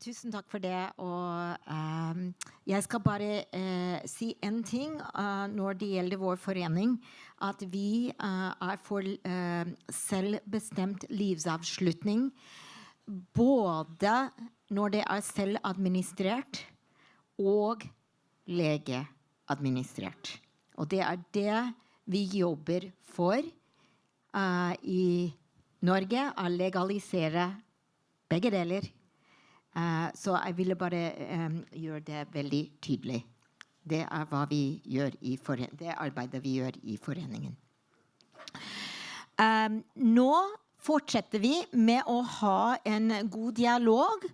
Tusen takk for det, og jeg skal bare si en ting når det gjelder vår forening, at vi for selvbestemt livsavslutning, både når det selvadministrert og legeadministrert. Og det det vi jobber for i Norge, å legalisere begge deler. Så jeg ville bare gjøre det veldig tydelig. Det hva vi gjør i det arbeidet vi gjør i foreningen. Nå fortsetter vi med å ha en god dialog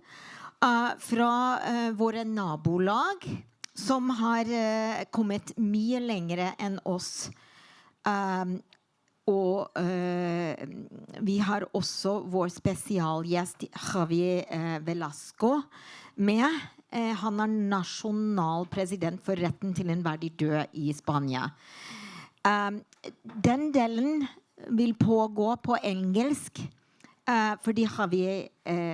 fra våre nabolag, som har kommet mye lengre enn oss. Og vi har også vår spesialgjest Javier Velasco med. Han nasjonal president for retten til en verdig død i Spania. Den delen vil pågå på engelsk, fordi Javier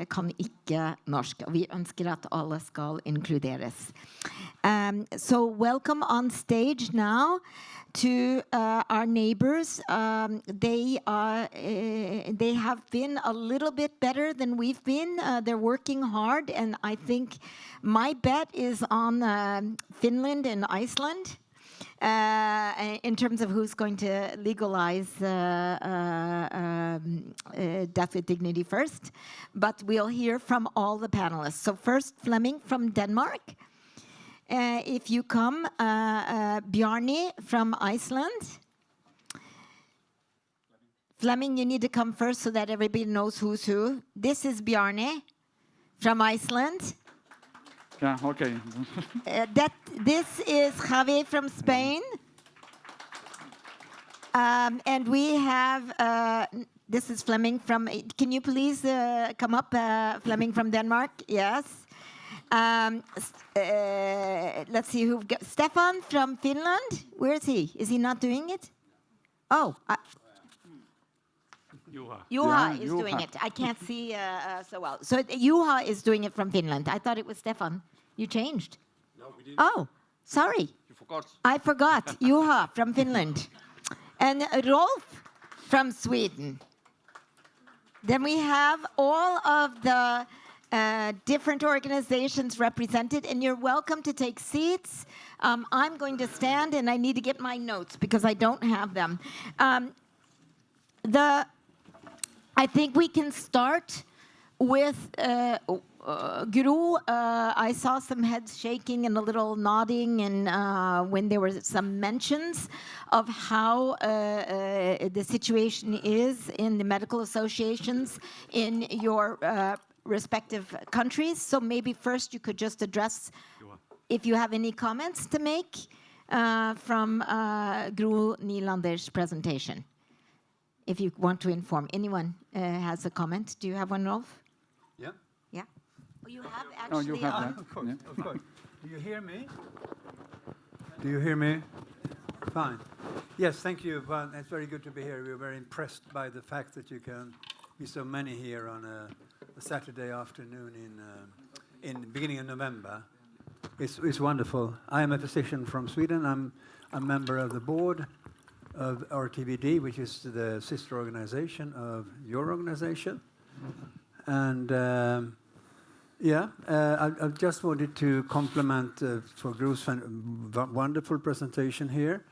kan ikke norsk, og vi ønsker at alle skal inkluderes. So welcome on stage now to our neighbors. They have been a little bit better than we've been. They're working hard, and I think my bet is on Finland and Iceland in terms of who's going to legalize death with dignity first. But we'll hear from all the panelists. So first, Flemming from Denmark. If you come, Bjarni from Iceland. Flemming, you need to come first so that everybody knows who's who. This is Bjarni from Iceland. Yeah, okay. This is Javier from Spain. And we have, this is Flemming from, can you please come up, Flemming from Denmark? Yes. Let's see who got Stefan from Finland. Where is he? Is he not doing it? Oh, Juha is doing it. I can't see so well. So Juha is doing it from Finland. I thought it was Stefan. You changed. No, we didn't. Oh, sorry. You forgot. I forgot. Juha from Finland. And Rolf from Sweden. Then we have all of the different organizations represented, and you're welcome to take seats. I'm going to stand, and I need to get my notes because I don't have them. I think we can start with Gro. I saw some heads shaking and a little nodding, and when there were some mentions of how the situation is in the medical associations in your respective countries. So maybe first you could just address if you have any comments to make from Gro Nylander's presentation. If you want to inform. Anyone has a comment? Do you have one, Rolf? Yeah. Yeah. Oh, you have actually. No, you have that. Of course, Yeah. of course. Do you hear me? Do you hear me? Fine. Yes, thank you. Well, it's very good to be here. We're very impressed by the fact that you can be so many here on a Saturday afternoon in the beginning of November. It's wonderful. I am a physician from Sweden. I'm a member of the board of RTVD, which is the sister organization of your organization. And I just wanted to compliment for Gro's wonderful presentation here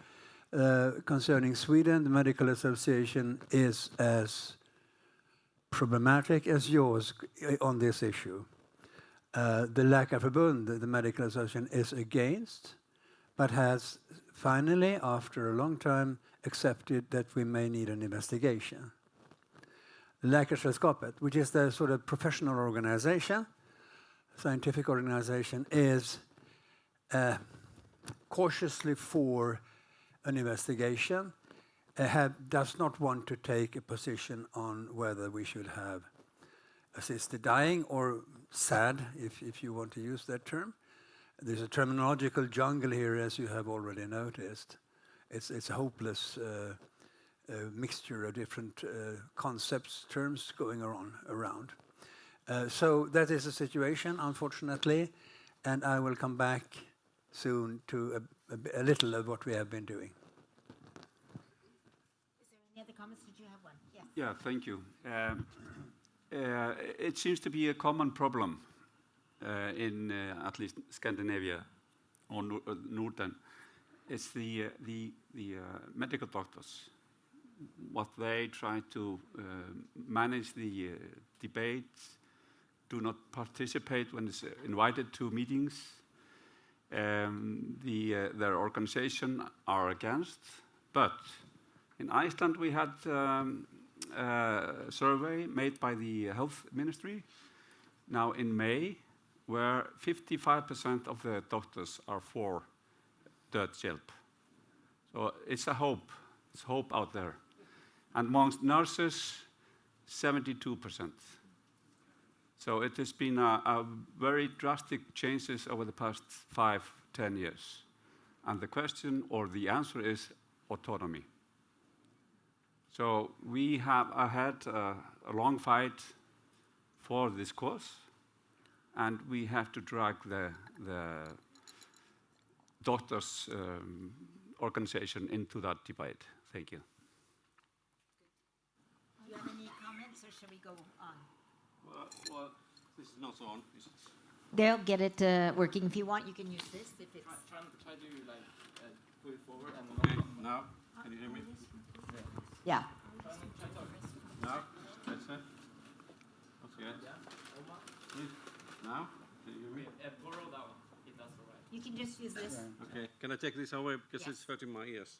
concerning Sweden. The Medical Association is as problematic as yours on this issue. The Läkarförbund, the Medical Association, is against, but has finally, after a long time, accepted that we may need an investigation. Läkarsällskapet, which is the sort of professional organization, scientific organization, is cautiously for an investigation, does not want to take a position on whether we should have assisted dying or SAD, if you want to use that term. There's a terminological jungle here, as you have already noticed. It's a hopeless mixture of different concepts, terms going around. So that is the situation, unfortunately, and I will come back soon to a little of what we have been doing. Is there any other comments? Did you have one? Yes. Yeah, thank you. It seems to be a common problem in at least Scandinavia or Norden. It's the medical doctors, what they try to manage the debates, do not participate when it's invited to meetings. Their organization are against, but in Iceland we had a survey made by the health ministry now in May, where 55% of the doctors are for dødshjelp. So it's a hope. It's hope out there. And amongst nurses, 72%. So it has been a very drastic changes over the past 5-10 years. And the question or the answer is autonomy. So we have had a long fight for this cause, and we have to drag the doctors' organization into that debate. Thank you. Do you have any comments, or shall we go on? Well, this is not on, is it? They'll get it working. If you want, you can use this. If it's Try to like put it forward and then now. Can you hear me? yeah. Now? That's it? Okay. Now? Can you hear me? Borrow that one, if that's all right. You can just use this. Okay. Can I take this away because Yes. it's hurting my ears?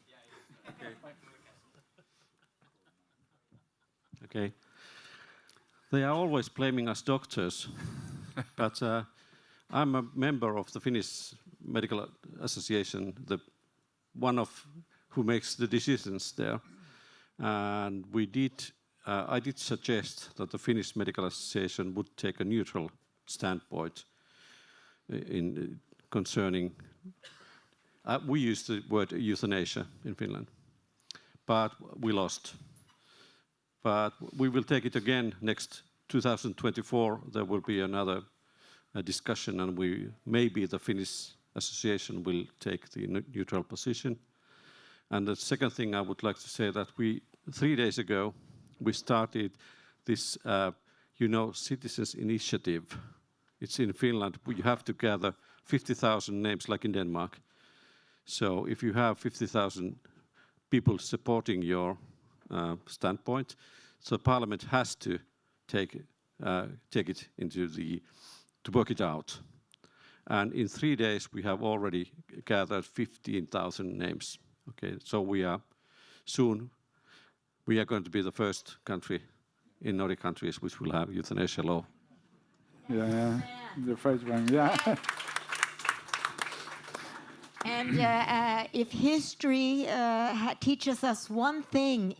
Okay. Okay. They are always blaming us doctors, but I'm a member of the Finnish Medical Association, the one of who makes the decisions there, and I did suggest that the Finnish Medical Association would take a neutral standpoint in concerning. We used the word euthanasia in Finland, but we lost. But we will take it again next 2024. There will be another discussion, and maybe the Finnish association will take the neutral position. And the second thing I would like to say that 3 days ago we started this, citizens initiative. It's in Finland. We have to gather 50,000 names, like in Denmark. So if you have 50,000 people supporting your standpoint, so Parliament has to take it to work it out. And in 3 days we have already gathered 15,000 names. Okay, so we are going to be the first country in Nordic countries which will have euthanasia law. Yeah, the first one, yeah. And if history teaches us one thing,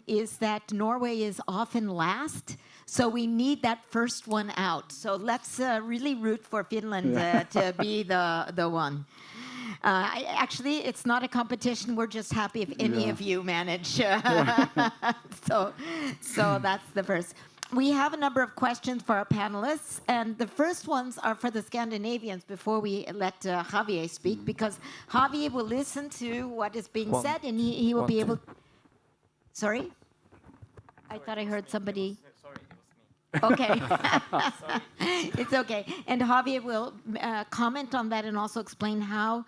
is that Norway is often last. So we need that first one out. So let's really root for Finland to be the one. Actually, it's not a competition. We're just happy if any of you manage. So that's the first. We have a number of questions for our panelists, and the first ones are for the Scandinavians before we let Javier speak, because Javier will listen to what is being said, and he will be able... Sorry? I thought I heard somebody... Sorry, it was me. Okay. It's okay. And Javier will comment on that and also explain how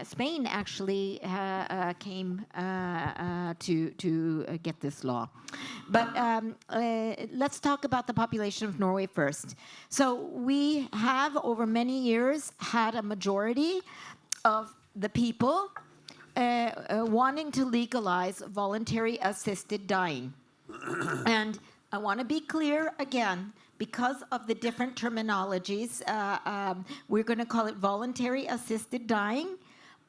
Spain actually came to get this law. But let's talk about the population of Norway first. So we have, over many years, had a majority of the people wanting to legalize voluntary assisted dying. And I want to be clear again, because of the different terminologies, we're going to call it voluntary assisted dying,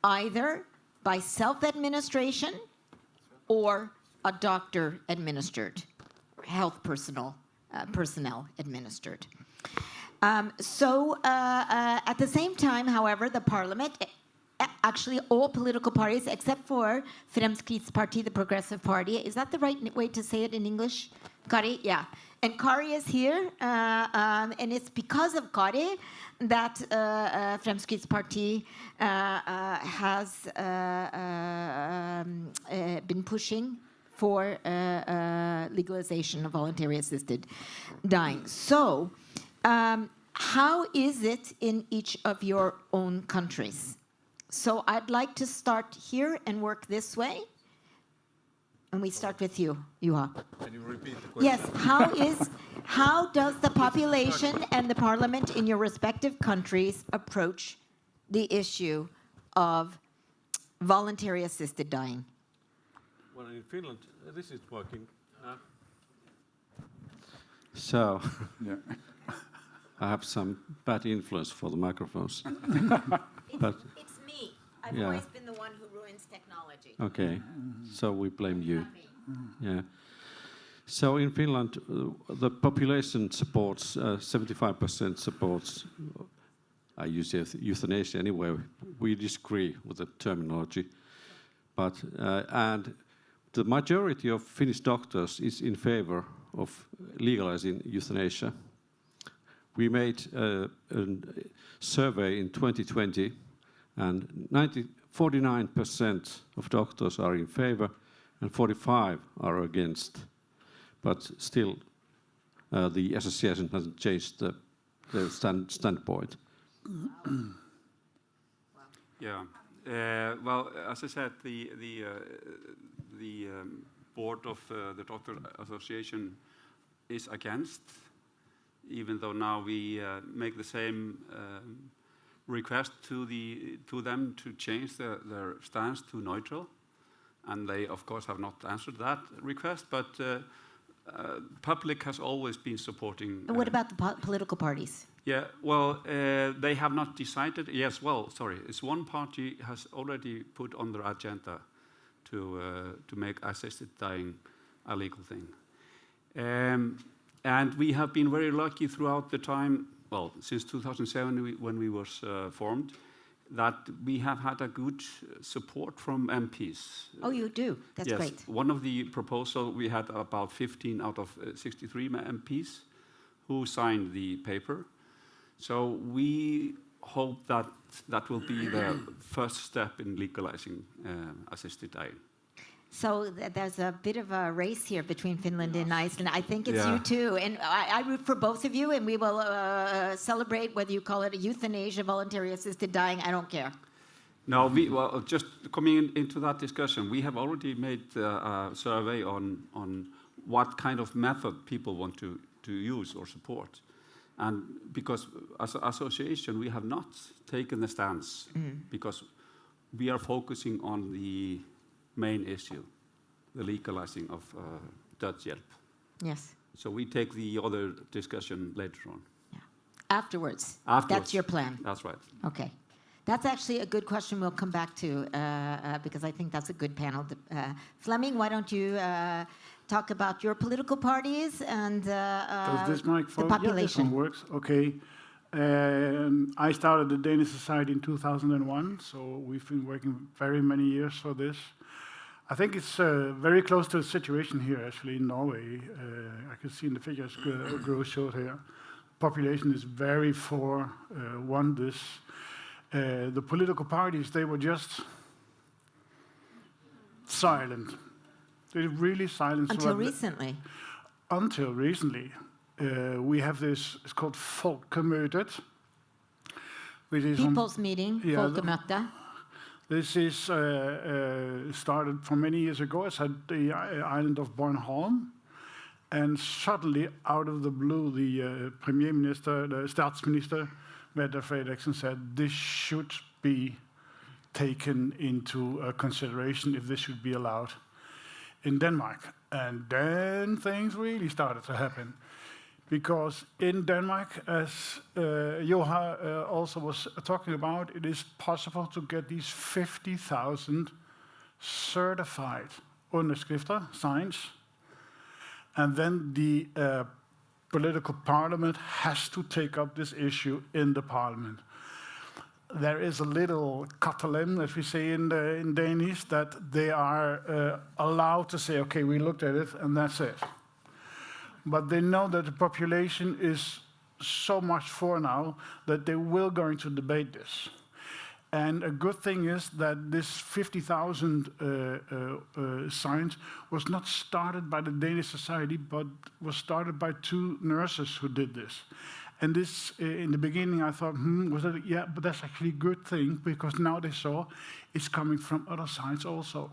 either by self-administration or a doctor-administered, health personnel administered. At the same time, however, the Parliament actually all political parties except for Fremskrittspartiet, the Progressive Party. Is that the right way to say it in English? Kari, yeah. And Kari is here, and it's because of Kari that Fremskrittspartiet has been pushing for legalization of voluntary assisted dying. So, how is it in each of your own countries? So I'd like to start here and work this way. And we start with you, Juha. Can you repeat the question? Yes, how does the population and the parliament in your respective countries approach the issue of voluntary assisted dying? Well, in Finland, this is working. So, Yeah. I have some bad influence for the microphones. But It's me. I've Yeah. always been the one who ruins technology. okay, so we blame you. Yeah. So in Finland, the population supports 75% supports. I use euthanasia anyway. We disagree with the terminology, but and the majority of Finnish doctors is in favor of legalizing euthanasia. We made a survey in 2020, and 49% of doctors are in favor, and 45% are against. But still, the association hasn't changed the standpoint. Yeah. Well, as I said, the board of the Doctor Association is against, even though now we make the same request to them to change their stance to neutral, and they of course have not answered that request. But public has always been supporting. And what about the political parties? Yeah, well, they have not decided. Yes, well, sorry, it's one party has already put on their agenda to make assisted dying a legal thing. And we have been very lucky throughout the time, well, since 2007 when we was formed, that we have had a good support from MPs. Oh, you do? That's Yes, great. one of the proposals, we had about 15 out of 63 MPs who signed the paper. So we hope that that will be the first step in legalizing assisted dying. So there's a bit of a race here between Finland and Iceland. I think it's Yeah. you too. And I root for both of you, and we will celebrate whether you call it a euthanasia, voluntary assisted dying. I don't care. No, well, just coming into that discussion, we have already made a survey on what kind of method people want to use or support. And because as an association, we have not taken the stance because we are focusing on the main issue, the legalizing of dødshjelp. Yes. So we take the other discussion later on. Yeah. Afterwards. Afterwards. That's your plan. That's right. Okay. That's actually a good question we'll come back to because I think that's a good panel. Fleming, why don't you talk about your political parties and Does this microphone? the population? Yeah, this one works. Okay. I started the Danish Society in 2001, so we've been working very many years for this. I think it's very close to the situation here, actually, in Norway. I can see in the figures grow short here. Population is very for want this. The political parties, they were just silent. They were really silent. Until recently. Until recently. We have this, it's called Folkemøtet. Which is People's meeting, Yeah, folkemøte. This is started for many years ago. It's at the island of Bornholm. And suddenly, out of the blue, the Premier Minister, the Statsminister, Mette Frederiksen said this should be taken into consideration if this should be allowed in Denmark. And then things really started to happen. Because in Denmark, as Joha also was talking about, it is possible to get these 50,000 certified underskrifter, signs. And then the political parliament has to take up this issue in the parliament. there is a little kattelem, as we say in Danish, that they are allowed to say, okay, we looked at it and that's it. But they know that the population is so much for now that they will going to debate this. And a good thing is that this 50,000 signs was not started by the Danish society, but was started by 2 nurses who did this. And this, in the beginning, I thought, was that? Yeah, but that's actually a good thing, because now they saw it's coming from other sides also.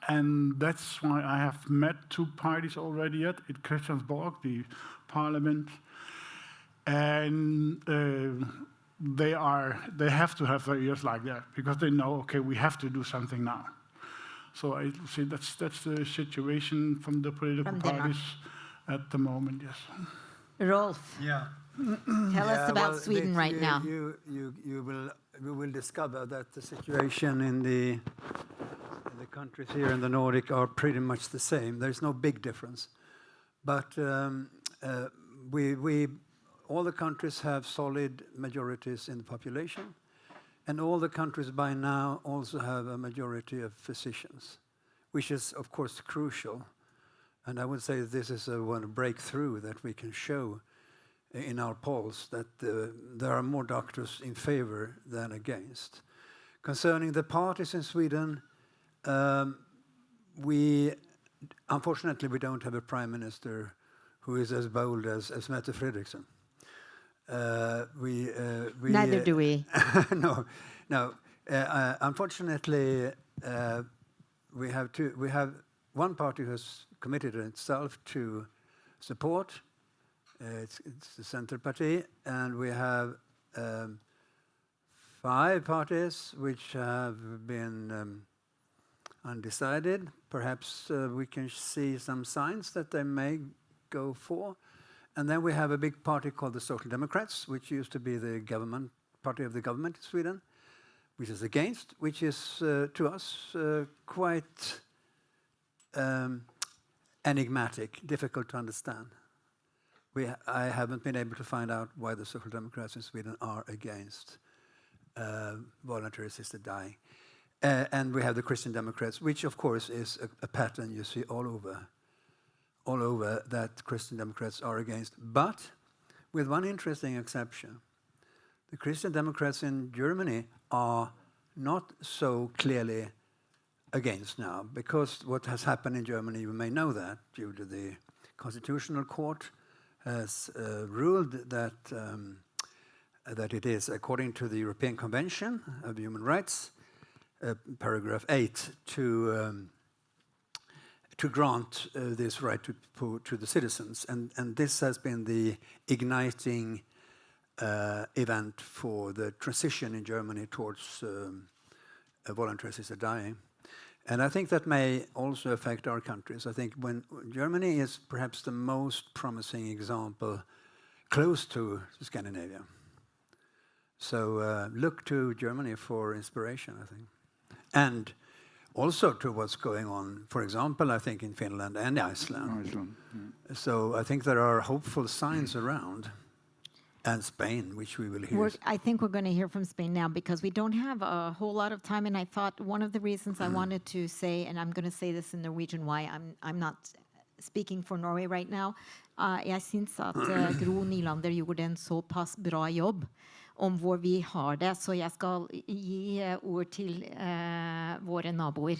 And that's why I have met 2 parties already yet in Christiansborg, the parliament, and they have to have their ears like that, because they know, okay, we have to do something now. So I see that's the situation from the political parties at the moment. Yes. Rolf, Yeah. tell us about Sweden right now. You will discover that the situation in the countries here in the Nordic are pretty much the same. There's no big difference, but all the countries have solid majorities in the population, and all the countries by now also have a majority of physicians, which is of course crucial. And I would say this is one breakthrough that we can show in our polls, that there are more doctors in favor than against. Concerning the parties in Sweden, unfortunately we don't have a prime minister who is as bold as Mette Frederiksen. Neither do we. No. Unfortunately, we have one party who has committed itself to support. It's the Center Party, and we have 5 parties which have been undecided. Perhaps we can see some signs that they may go for. And then we have a big party called the Social Democrats, which used to be the government party of the government in Sweden, which is against, which is to us quite enigmatic, difficult to understand. I haven't been able to find out why the Social Democrats in Sweden are against voluntary assisted dying. And we have the Christian Democrats, which of course is a pattern you see all over, that Christian Democrats are against, but with one interesting exception. The Christian Democrats in Germany are not so clearly against now, because what has happened in Germany, you may know that, due to the Constitutional Court has ruled that it is, according to the European Convention of Human Rights, paragraph 8, to grant this right to the citizens. And this has been the igniting event for the transition in Germany towards voluntary assisted dying. And I think that may also affect our countries. I think when Germany is perhaps the most promising example close to Scandinavia. So look to Germany for inspiration, I think. And also to what's going on, for example, I think in Finland and Iceland. So I think there are hopeful signs around. And Spain, which we will hear. I think we're going to hear from Spain now, because we don't have a whole lot of time. And I thought one of the reasons I wanted to say, and I'm going to say this in Norwegian, why I'm not speaking for Norway right now. Jeg syns at Gro Nylander gjorde en såpass bra jobb om hvor vi har det, så jeg skal gi ord til våre naboer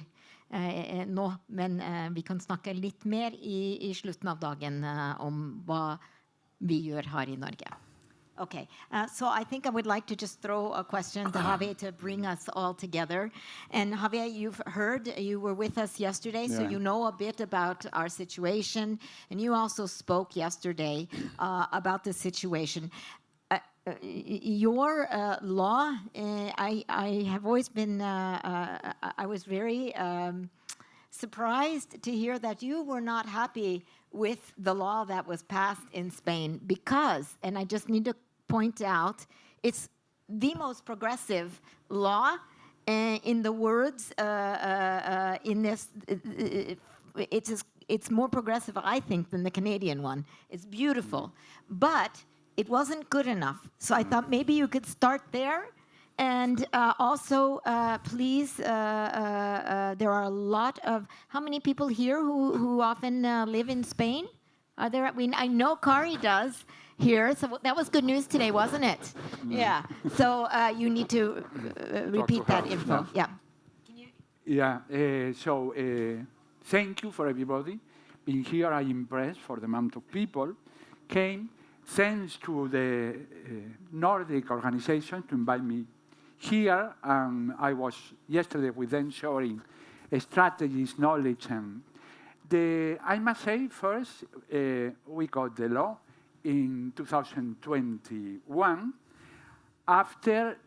nå. Men vi kan snakke litt mer i slutten av dagen om hva vi gjør her i Norge. Okay, so I think I would like to just throw a question to Javier to bring us all together. And Javier, you've heard, you were with us yesterday, so you know a bit about our situation. And you also spoke yesterday about the situation. Your law, I have always been, I was very surprised to hear that you were not happy with the law that was passed in Spain, because, and I just need to point out, it's the most progressive law in the words in this. It's more progressive, I think, than the Canadian one. It's beautiful, but it wasn't good enough. So I thought maybe you could start there And also, please, there are a lot of, how many people here who often live in Spain? Are there? I know Kari does here, so that was good news today, wasn't it? Yeah. So you need to repeat that info. Yeah. Yeah, thank you for everybody being here. I'm impressed for the amount of people came. Thanks to the Nordic organization to invite me here. I was yesterday with them sharing strategies, knowledge, and I must say first, we got the law in 2021 after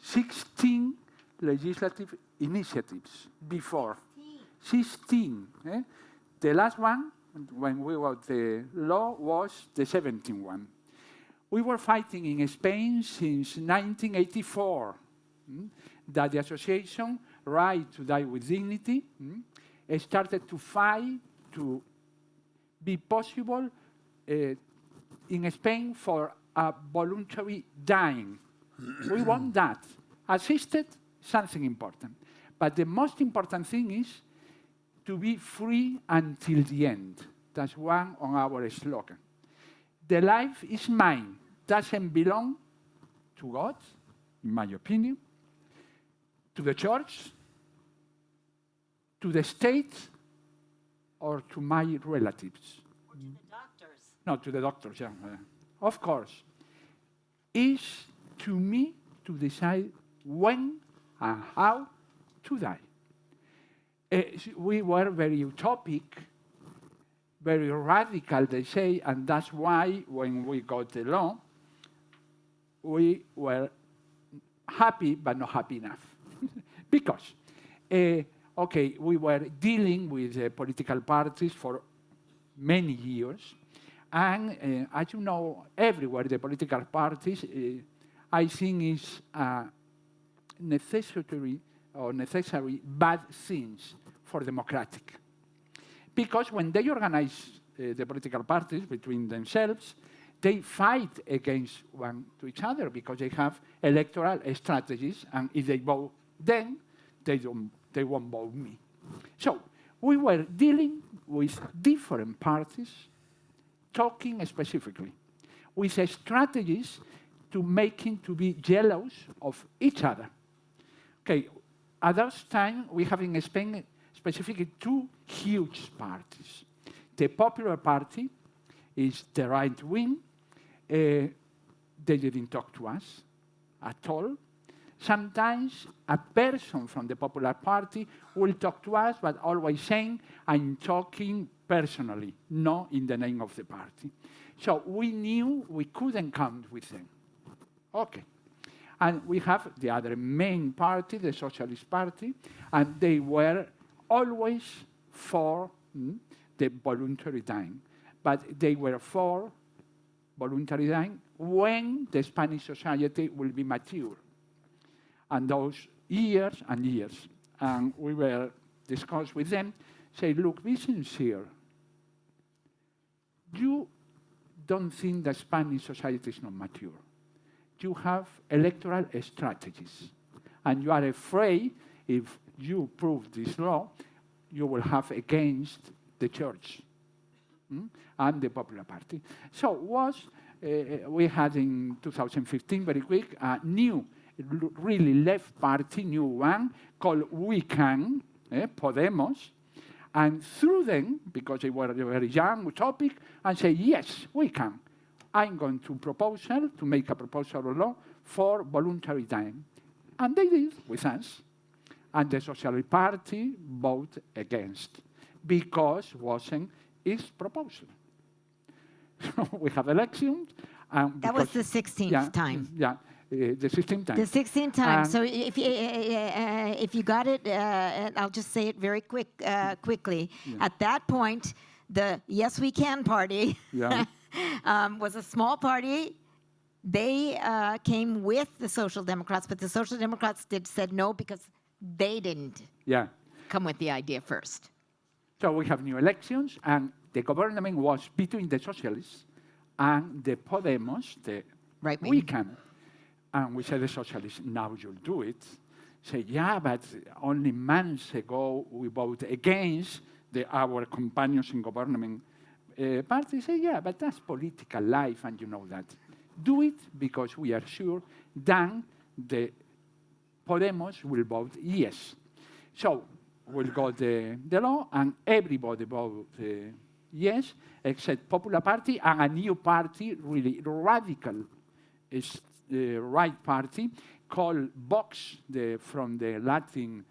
16 legislative initiatives before. 16. The last one, when we got the law, was the 17th one. We were fighting in Spain since 1984 that the association Right to Die with Dignity started to fight to be possible in Spain for a voluntary dying. We want that. Assisted, something important. But the most important thing is to be free until the end. That's one of our slogan. The life is mine, doesn't belong to God, in my opinion, to the church, to the state, or to my relatives. Or to the doctors. No, to the doctors, yeah. Of course. It's to me to decide when and how to die. We were very utopic, very radical, they say, and that's why when we got the law, we were happy, but not happy enough. Because, okay, we were dealing with political parties for many years, and as you know, everywhere the political parties, I think is necessary bad things for democratic. Because when they organize the political parties between themselves, they fight against one to each other because they have electoral strategies, and if they vote them, they won't vote me. So we were dealing with different parties, talking specifically, with strategies to making to be jealous of each other. Okay, at that time, we have in Spain specifically two huge parties. The Popular Party is the right wing. They didn't talk to us at all. Sometimes a person from the Popular Party will talk to us, but always saying, I'm talking personally, not in the name of the party. So we knew we couldn't count with them. Okay. And we have the other main party, the Socialist Party, and they were always for the voluntary dying. But they were for voluntary dying when the Spanish society will be mature. And those years and years. And we were discussed with them, say, look, be sincere. You don't think the Spanish society is not mature. You have electoral strategies. And you are afraid if you prove this law, you will have against the church and the Popular Party. So we had in 2015, very quick, a new, really left party, new one, called We Can, Podemos. And through them, because they were very young, utopic, and say, yes, we can. I'm going to make a proposal of law for voluntary dying. And they did with us. And the Socialist Party voted against because wasn't his proposal. So we have elections. That was the 16th time. Yeah, the 16th time. The 16th time. So if you got it, I'll just say it very quickly. Yeah. At that point, the Yes We Can party was a small party. They came with the Social Democrats, but the Social Democrats said no because they didn't come with the idea first. So we have new elections, and the government was between the Socialists and the Podemos, the right wing. We Can. And we said, the socialists, now you'll do it. Say, yeah, but only months ago we voted against our companions in government party. Say, yeah, but that's political life, and you know that. Do it because we are sure then the Podemos will vote yes. So we'll got the law, and everybody voted yes, except Popular Party and a new party, really radical, is the right party, called Vox, from the Latin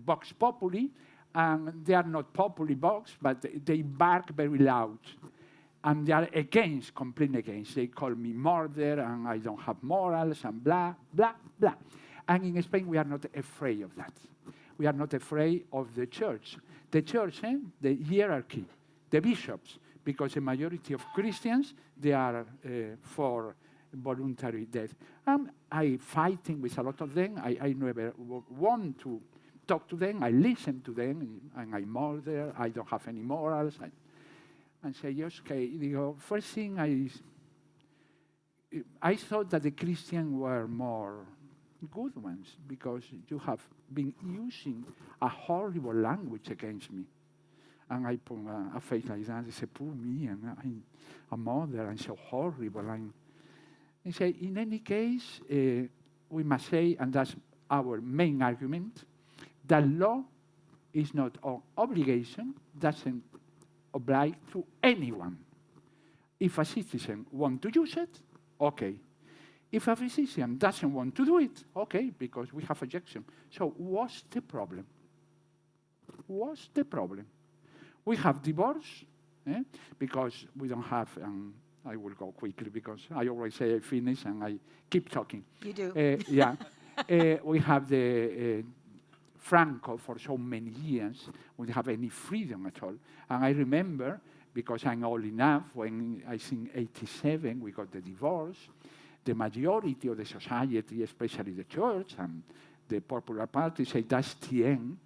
Vox Populi, and they are not Populi Vox, but they bark very loud. And they are against, completely against. They call me murder, and I don't have morals, and blah, blah, blah. And in Spain, we are not afraid of that. We are not afraid of the church. The church, the hierarchy, the bishops, because the majority of Christians, they are for voluntary death. I fighting with a lot of them. I never want to talk to them. I listen to them, and I murder. I don't have any morals. And say, yes, okay. First thing, I thought that the Christians were more good ones, because you have been using a horrible language against me. And I put a face like that. They say, poor me, and I'm a mother, and so horrible. They say, in any case, we must say, and that's our main argument, that law is not an obligation, doesn't oblige to anyone. If a citizen wants to use it, okay. If a physician doesn't want to do it, okay, because we have objection. So what's the problem? What's the problem? We have divorce, because we don't have, I will go quickly because I always say I finish and I keep talking. You do. Yeah. We have the Franco for so many years. We don't have any freedom at all. And I remember, because I'm old enough, when I think 87, we got the divorce, the majority of the society, especially the church and the Popular Party, say that's the end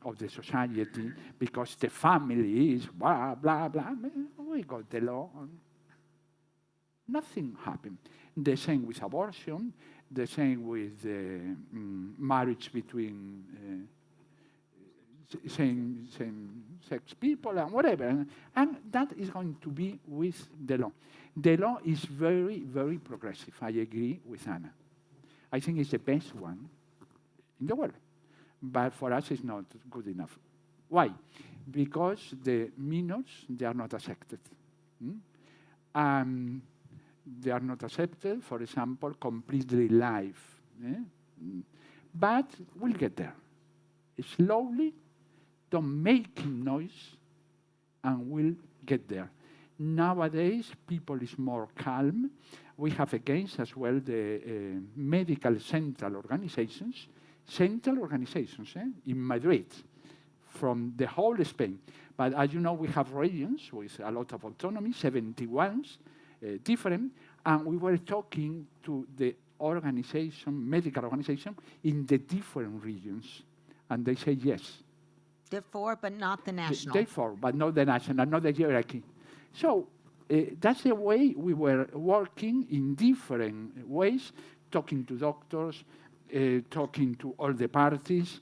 of the society because the family is blah, blah, blah. We got the law. Nothing happened. The same with abortion, the same with marriage between same-sex people and whatever. And that is going to be with the law. The law is very, very progressive. I agree with Anna. I think it's the best one in the world. But for us, it's not good enough. Why? Because the minors, they are not accepted. They are not accepted, for example, completely live. But we'll get there. Slowly, don't make noise, and we'll get there. Nowadays, people is more calm. We have against as well the medical central organizations in Madrid, from the whole Spain. But as you know, we have regions with a lot of autonomy, 71 different, and we were talking to the medical organization in the different regions, and they say yes. They're for, but not the national. They're for, but not the national, not the hierarchy. So that's the way we were working in different ways, talking to doctors, talking to all the parties,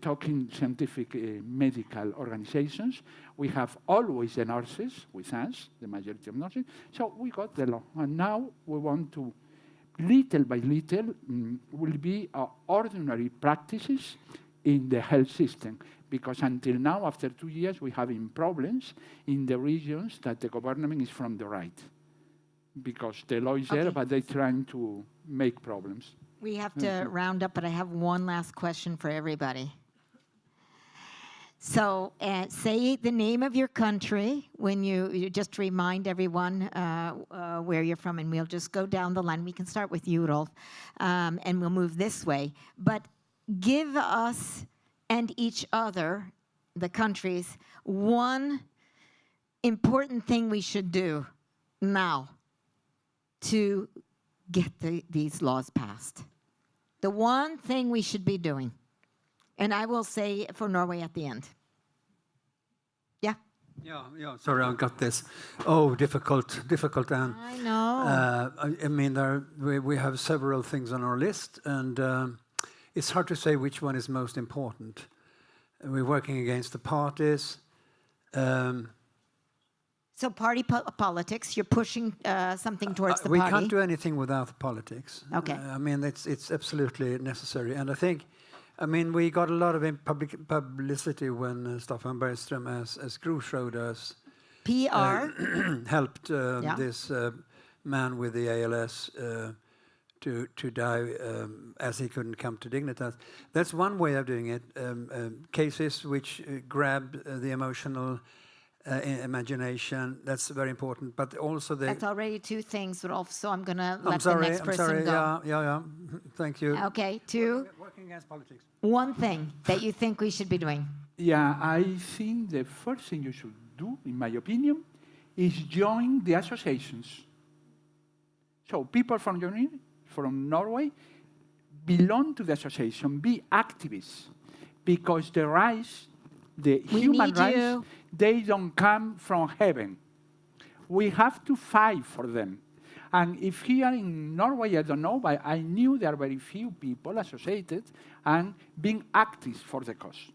talking scientific medical organizations. We have always the nurses with us, the majority of nurses. So we got the law. And now we want to, little by little, will be ordinary practices in the health system. Because until now, after 2 years, we have problems in the regions that the government is from the right. Because the law is there, but they're trying to make problems. We have to round up, but I have one last question for everybody. So say the name of your country when you just remind everyone where you're from, and we'll just go down the line. We can start with you, Rolf, and we'll move this way. But give us and each other, the countries, one important thing we should do now to get these laws passed. The one thing we should be doing. And I will say for Norway at the end. Yeah? Yeah. Sorry, I got this. Oh, difficult. And I know. I mean, we have several things on our list, and it's hard to say which one is most important. We're working against the parties. So party politics, you're pushing something towards the we party. can't do anything without the politics. Okay. I mean, it's absolutely necessary. And I think, I mean, we got a lot of public publicity when Staffan Bergström, as Gro showed us, PR. helped this man with the ALS to die as he couldn't come to Dignitas. That's one way of doing it. Cases which grab the emotional imagination, that's very important. But also That's already two things, Rolf, so I'm going to I'm let sorry, the next person I'm sorry. go. Yeah. Thank you. Okay, two. Working against politics. One thing that you think we should be doing. Yeah, I think the first thing you should do, in my opinion, is join the associations. So people from Germany, from Norway, belong to the association, be activists, because the rights, the human rights, they don't come from heaven. We have to fight for them. And if here in Norway, I don't know, but I knew there are very few people associated and being active for the cause.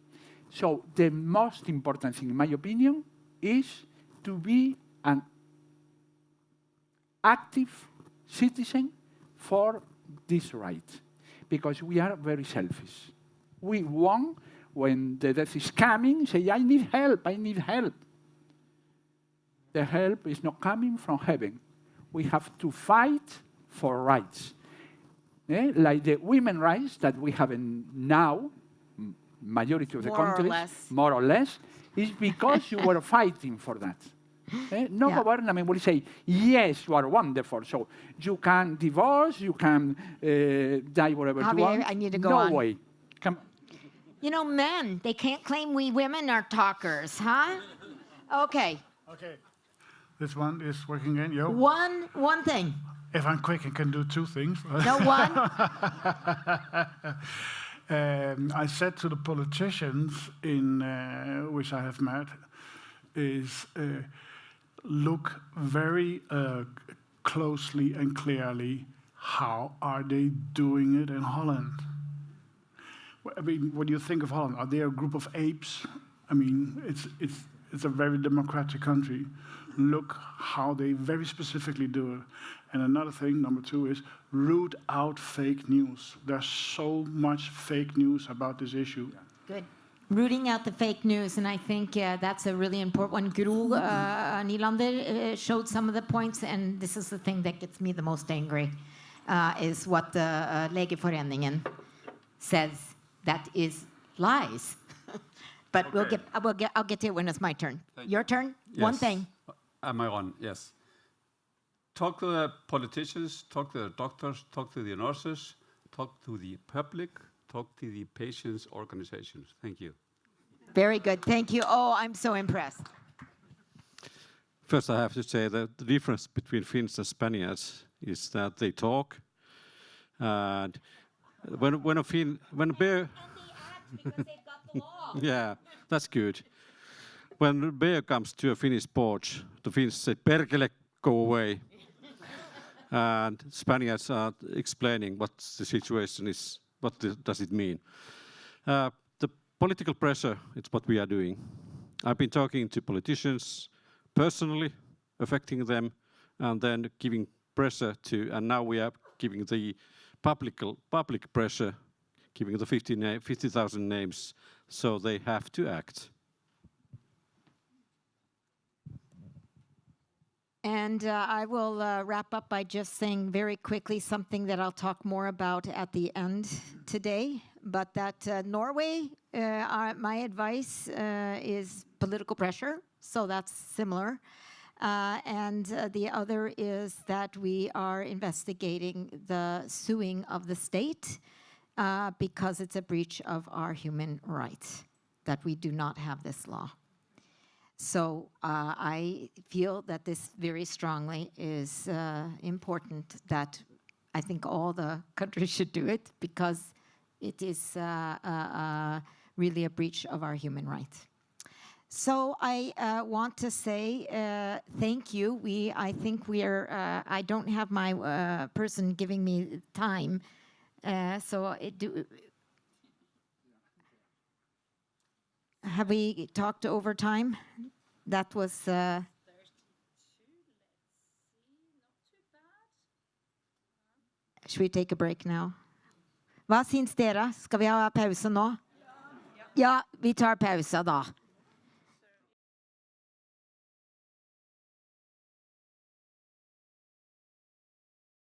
So the most important thing, in my opinion, is to be an active citizen for this right, because we are very selfish. We want, when the death is coming, say, I need help. The help is not coming from heaven. We have to fight for rights. Like the women's rights that we have now, majority of the countries, more or less, is because you were fighting for that. No government will say, yes, you are wonderful, so you can divorce, you can die wherever you want. I need to go on. No way. Come. You know, men, they can't claim we women are talkers, huh? Okay. Okay. This one is working again, yo. One thing. If I'm quick, I can do two things. No, one. I said to the politicians in which I have met is look very closely and clearly how are they doing it in Holland. I mean, what do you think of Holland? Are they a group of apes? I mean, it's a very democratic country. Look how they very specifically do it. And another thing, number two, is root out fake news. There's so much fake news about this issue. Good. Rooting out the fake news, and I think that's a really important one. Gro Nylander showed some of the points, and this is the thing that gets me the most angry, is what the Legeforeningen says. That is lies. But Okay. I'll get to it when it's my turn. Your turn? Yes. One thing. Am I on? Yes. Talk to the politicians, talk to the doctors, talk to the nurses, talk to the public, talk to the patients' organizations. Thank you. Very good. Thank you. Oh, I'm so impressed. First, I have to say that the difference between Finns and Spaniards is that they talk. And when a bear, yeah, that's good. When a bear comes to a Finnish porch, the Finns say, "Perkele, go away." And Spaniards are explaining what the situation is, does it mean. The political pressure, it's what we are doing. I've been talking to politicians personally, affecting them, and then giving pressure to, and now we are giving the public pressure, giving the 50,000 names, so they have to act. And I will wrap up by just saying very quickly something that I'll talk more about at the end today. But that Norway, my advice is political pressure, so that's similar. And the other is that we are investigating the suing of the state because it's a breach of our human rights, that we do not have this law. So I feel that this very strongly is important, that I think all the countries should do it, because it is really a breach of our human rights. So I want to say thank you. I think we are. I don't have my person giving me time, so have we talked over time? That was. 32, let's see, not too bad. Should we take a break now? Hva syns dere? Skal vi ha pause nå? Ja, vi tar pause da.